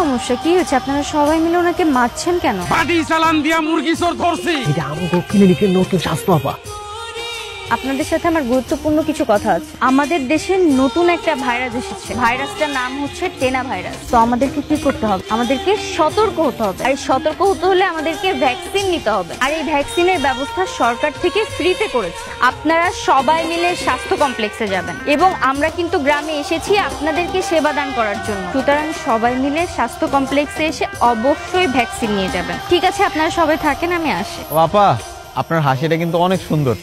সমস্যা? কি হয়েছে? আপনারা সবাই মিলে ওনাকে মারছেন কেন? বাড়ি চালান দিয়া মুরগি চোর ধরছি। এটা আমাকে ক্লিনিকের নতুন স্বাস্থ্য আপা। আপনাদের সাথে আমার গুরুত্বপূর্ণ কিছু কথা আছে। আমাদের দেশে নতুন একটা ভাইরাস এসেছে। ভাইরাসটার নাম হচ্ছে টেনা ভাইরাস। তো আমাদেরকে কি করতে হবে? আমাদেরকে সতর্ক হতে হবে। আর সতর্ক হতে হলে আমাদেরকে ভ্যাকসিন নিতে হবে। আর এই ভ্যাকসিনের ব্যবস্থা সরকার থেকে ফ্রিতে করেছে। আপনারা সবাই মিলে স্বাস্থ্য কমপ্লেক্সে যাবেন এবং আমরা কিন্তু গ্রামে এসেছি আপনাদেরকে সেবা দান করার জন্য। সুতরাং সবাই মিলে স্বাস্থ্য কমপ্লেক্সে এসে অবশ্যই ভ্যাকসিন নিয়ে যাবেন। ঠিক আছে, আপনারা সবাই থাকেন, আমি আসি। আপা, আপনার হাসিটা কিন্তু অনেক সুন্দর।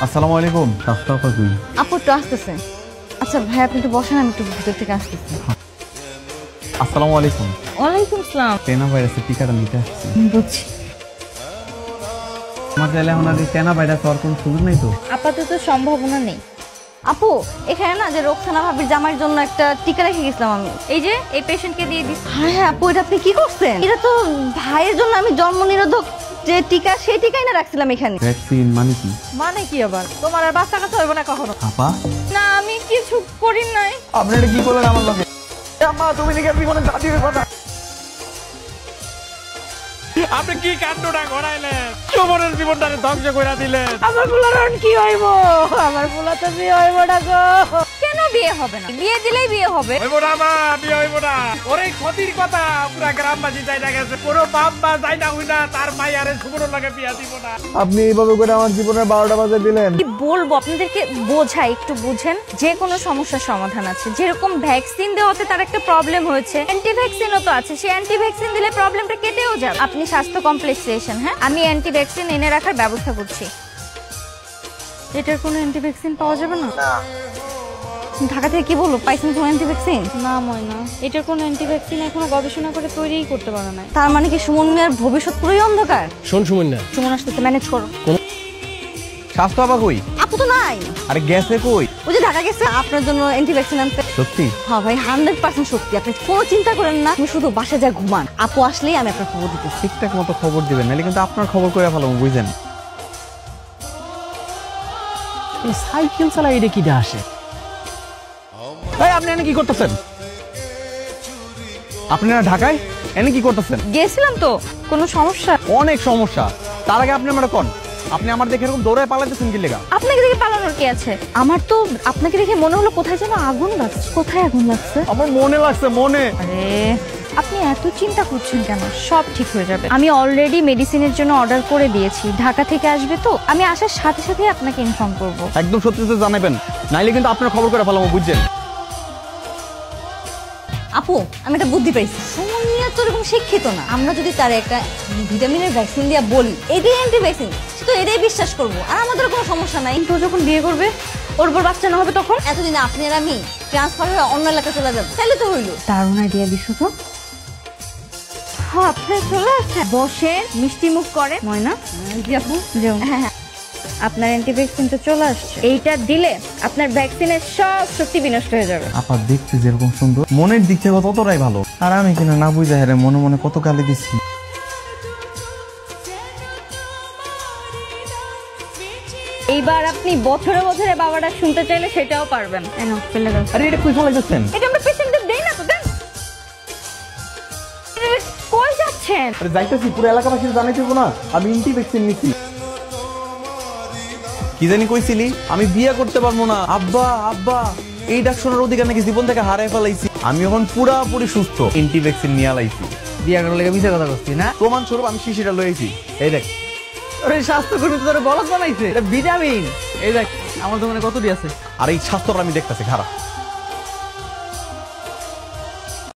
আসসালামু আলাইকুম। আপু তো আসতেছে। আচ্ছা ভাই, আপনি একটু বসেন, আমি একটু ভিতর থেকে আসতেছি। আসসালামু আলাইকুম। ওয়ালাইকুম আসসালাম। টেনা ভাইরাসের টিকাটা নিতে আসছি। বুঝছি। আমার চাইলে এখন আর টেনা ভাইরাস হওয়ার কোনো সুযোগ নেই তো? আপাতত সম্ভাবনা নেই। আপু, এখানে না যে রোকসানা ভাবির জামাইয়ের জন্য একটা টিকা রেখে গেছিলাম আমি, এই যে এই পেশেন্টকে দিয়ে দিচ্ছি। হ্যাঁ হ্যাঁ আপু, এটা আপনি কি করছেন? এটা তো ভাইয়ের জন্য আমি জন্ম নিরোধক যে টিকা, সেই টিকাই না রাখছিলাম এখানে। ভ্যাকসিন মানে কি? মানে কি আবার? তোমার আর বাচ্চা কাচ্চা হইব না কখনো? আপা, না, আমি কিছু করি নাই। আপনি এটা কি করলেন আমার লগে? আম্মা, তুমি নাকি জীবনে দাদি হয়ে কথা। আপনি কি কাণ্ডটা ঘটাইলেন? সুমনের জীবনটাকে ধ্বংস করে দিলেন। আমার পোলার কি হইব? আমার পোলা তো বিয়ে হইব না গো। কেন বিয়ে হবে না? বিয়ে দিলেই বিয়ে হবে। হইব না মা, বিয়ে হইব না। ওরে ক্ষতির কথা পুরা গ্রামবাসী যাই না গেছে। কোনো বাপ মা যাই না হই না তার মাই আরে সুমনের লগে বিয়া দিব না। আপনি এইভাবে করে আমার জীবনের 12টা বাজে দিলেন। কি বলবো আপনাদেরকে, বোঝাই, একটু বুঝেন। যে কোনো সমস্যার সমাধান আছে। যেরকম ভ্যাকসিন দেওয়াতে তার একটা প্রবলেম হয়েছে, অ্যান্টি ভ্যাকসিনও তো আছে। সেই অ্যান্টি ভ্যাকসিন দিলে প্রবলেমটা কেটেও যাবে। আপনি স্বাস্থ্য কমপ্লেক্সে এসেন, হ্যাঁ, আমি অ্যান্টি ভ্যাকসিন এনে রাখার ব্যবস্থা করছি। এটার কোনো অ্যান্টি ভ্যাকসিন পাওয়া যাবে না? ঢাকা থেকে কি বলবো, পাইছেন কোনো অ্যান্টি ভ্যাকসিন? না ময়না, এটার কোনো অ্যান্টি ভ্যাকসিন এখনো গবেষণা করে তৈরিই করতে পারে না। তার মানে কি সুমন মিয়ার ভবিষ্যৎ পুরোই অন্ধকার? শোন সুমন না, সুমন আসতেছে, ম্যানেজ করো। স্বাস্থ্য আপা কই? আপু তো নাই। আরে গেছে কই? ওই যে ঢাকা গেছে আপনার জন্য অ্যান্টি ভ্যাকসিন আনতে। সত্যি? হ্যাঁ ভাই, 100% সত্যি। আপনি কোনো চিন্তা করেন না, আপনি শুধু বাসায় যা ঘুমান। আপু আসলেই আমি আপনার খবর দিতেছি। ঠিকঠাক মতো খবর দিবেন, নাহলে কিন্তু আপনার খবর করে ভালো বুঝছেন। এই সাইকেল চালা এটা কি আসে? এই আপনি এনে কি করতেছেন? আপনি না ঢাকায়, এনে কি করতেছেন? গেছিলাম তো। কোনো সমস্যা? অনেক সমস্যা। তার আগে আপনি আমার কোন, আপনি আমার দেখে এরকম দৌড়ায় পালাতেছেন কি লেগা? আপনাকে দেখে পালানোর কি আছে? আমার তো আপনাকে দেখে মনে হলো কোথায় যেন আগুন লাগছে। কোথায় আগুন লাগছে? আমার মনে লাগছে, মনে। আরে আপনি এত চিন্তা করছেন কেন? সব ঠিক হয়ে যাবে। আমি অলরেডি মেডিসিনের জন্য অর্ডার করে দিয়েছি, ঢাকা থেকে আসবে তো। আমি আসার সাথে সাথে আপনাকে ইনফর্ম করব। একদম সত্যি সত্যি জানাবেন, নাইলে কিন্তু আপনার খবর করে ফেলাবো, বুঝছেন? আপু, আমি একটা বুদ্ধি পাইছি। সুমন মিয়া তো এরকম শিক্ষিত না। আমরা যদি তার একটা ভিটামিনের ভ্যাকসিন দিয়ে বলি এটাই অ্যান্টি ভ্যাকসিন, সে তো এটাই বিশ্বাস করবো, আর আমাদের কোনো সমস্যা নাই। তো যখন বিয়ে করবে, ওর উপর বাচ্চা না হবে, তখন এতদিন আপনি আর আমি ট্রান্সফার হয়ে অন্য এলাকায় চলে যাবো, তাহলে তো হইলো। দারুণ আইডিয়া দিছো তো। হ্যাঁ, আপনি চলে আসছেন, বসেন, মিষ্টি মুখ করে। ময়না, জি আপু, হ্যাঁ হ্যাঁ, আপনার অ্যান্টি ভ্যাকসিন তো চলে আসছে। এইটা দিলে আপনার ভ্যাকসিনের সব শক্তি বিনষ্ট হয়ে যাবে। আপা দেখতে যেরকম সুন্দর, মনের দিক থেকে ততটাই ভালো। আর আমি কিনা না বুঝে হেরে মনে মনে কত গালি দিচ্ছি। এইবার আপনি বছরে বছরে বাবাটা শুনতে চাইলে সেটাও পারবেন। আরে এটা কই ফেলাইতেছেন? এটা আমরা পেশেন্টদের দেই না তো, দেন। কই যাচ্ছেন? আরে যাইতেছি, পুরো এলাকাবাসীর জানাইতে না আমি অ্যান্টি ভ্যাকসিন নিছি। কি জানি কইছিলি আমি বিয়ে করতে পারবো না। আব্বা আব্বা, এই ডাক শোনার অধিকার নাকি জীবন থেকে হারাই ফেলাইছি। আমি এখন পুরাপুরি সুস্থ, অ্যান্টি ভ্যাকসিন নিয়ে আলাইছি। বিয়া করার লেগে মিছা কথা করছি না? প্রমাণ স্বরূপ আমি শিশিটা লইছি, এই দেখ। আরে স্বাস্থ্যকর্মী তো তোর বলদ বানাইছে, এটা ভিটামিন। এই দেখ আমার দোকানে কতটি আছে। আর এই স্বাস্থ্যটা আমি দেখতেছি খারাপ।